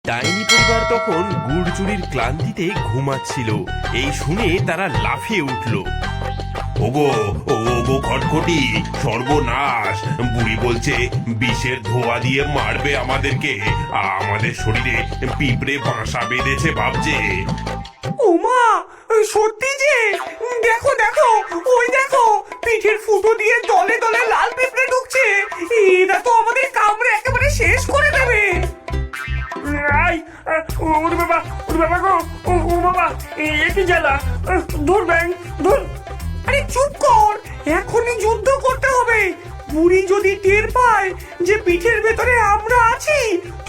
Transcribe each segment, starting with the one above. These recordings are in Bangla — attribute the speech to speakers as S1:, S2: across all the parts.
S1: ডাইনি পরিবার তখন গুড় চুরির ক্লান্তিতে ঘুমাচ্ছিল। এই শুনে তারা লাফিয়ে উঠল।
S2: ওগো ওগো খটখটি, সর্বনাশ! বুড়ি বলছে বিষের ধোয়া দিয়ে মারবে আমাদেরকে। আমাদের শরীরে পিঁপড়ে বাসা বেঁধেছে ভাবছে।
S3: ওমা, সত্যি যে! দেখো দেখো, ওই দেখো, পিঠের ফুটো দিয়ে দলে দলে লাল পিঁপড়ে ঢুকছে। এরা তো আমাদের কামড়ে একেবারে শেষ করে দেবে। ওরে বাবা, ওরে বাবা গো, ও বাবা, একই জ্বালা! দূর ব্যাং, দূর! আরে চুপ কর, এখনই যুদ্ধ করতে হবে। বুড়ি যদি টের পায় যে পিঠের ভেতরে আমরা আছি,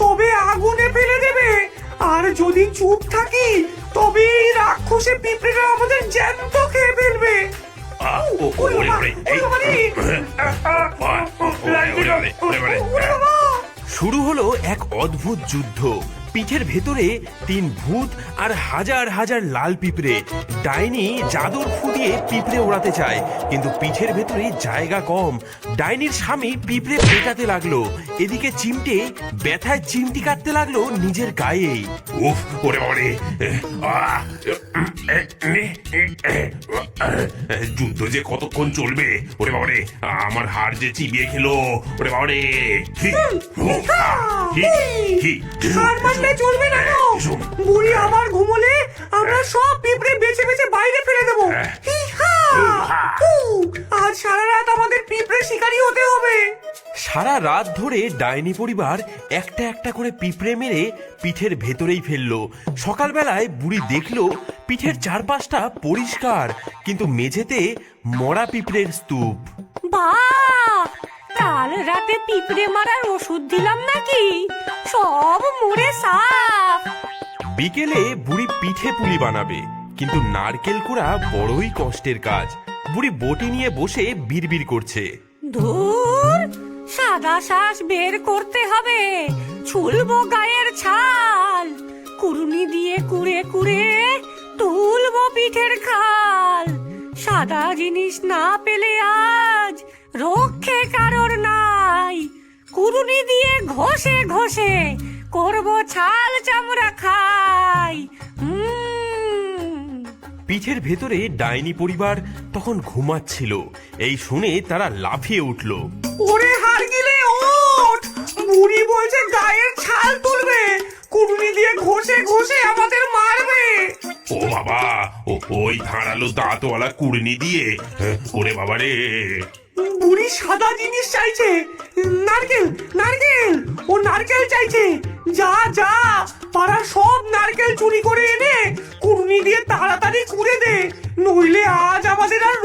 S3: তবে আগুনে ফেলে দেবে। আর যদি চুপ থাকি, তবে এই রাক্ষসে পিঁপড়েরা আমাদের জ্যান্ত খেয়ে ফেলবে।
S1: শুরু হলো এক অদ্ভুত যুদ্ধ। পিঠের ভেতরে 3 ভূত আর হাজার হাজার লাল পিঁপড়ে। ডাইনি জাদুর ফু দিয়ে পিঁপড়ে ওড়াতে চায়, কিন্তু পিঠের ভেতরে জায়গা কম। ডাইনির স্বামী পিঁপড়ে পেটাতে লাগলো। এদিকে চিমটে ব্যথায় চিমটি কাটতে লাগলো নিজের গায়ে।
S2: উফ, ওরে বাবারে! যুদ্ধ যে কতক্ষণ চলবে! ওরে বাবারে, আমার হাড় যে চিবিয়ে খেলো! ওরে বাবারে!
S3: হার মানলে চলবে না গো। বুড়ি আবার ঘুমোলে আমরা সব পিঁপড়ে বেছে বেছে বাইরে ফেলে দেবো। আজ সারা রাত আমাদের পিঁপড়ে শিকারী হতে হবে।
S1: সারা রাত ধরে ডাইনি পরিবার একটা একটা করে পিঁপড়ে মেরে পিঠের ভেতরেই ফেললো। সকালবেলায় বুড়ি দেখলো পিঠের চারপাশটা পরিষ্কার, কিন্তু মেঝেতে মরা পিঁপড়ের স্তূপ।
S4: বাহ! কাল রাতে পিঁপড়ে মারার ওষুধ দিলাম নাকি? সব মরে সাফ।
S1: বিকেলে বুড়ি পিঠে পুলি বানাবে, কিন্তু নারকেল কুড়া বড়ই কষ্টের কাজ। বুড়ি বটি নিয়ে বসে বিড়বিড় করছে।
S4: ধুর, সাদা শ্বাস বের করতে হবে। ছুলবো গায়ের ছাল, কুড়ুনি দিয়ে কুড়ে কুড়ে তুলবো পিঠের খাল। সাদা জিনিস না পেলে আজ রক্ষে কারোর নাই। কুড়ুনি দিয়ে ঘষে ঘষে করবো ছাল চামড়া খাই।
S1: পিঠের ভেতরে ডাইনি পরিবার তখন ঘুমাচ্ছিল। এই শুনে তারা লাফিয়ে উঠল।
S3: ওরে হারগিলে ওঠ! বুড়ি বলছে গায়ের ছাল তুলবে, কুড়ুনি দিয়ে ঘষে ঘষে আমাদের মারবে।
S2: ও বাবা, ওই ধারালো দাঁতওয়ালা কুড়নি দিয়ে! ওরে বাবারে!
S3: বুড়ি সাদা জিনিস চাইছে। নারকেল, নারকেল! ও নারকেল চাইছে। যা যা, পাড়া সব নারকেল চুরি করে এনে কুড়নি দিয়ে তাড়াতাড়ি কুড়ে দে, নইলে আজ আমাদের আর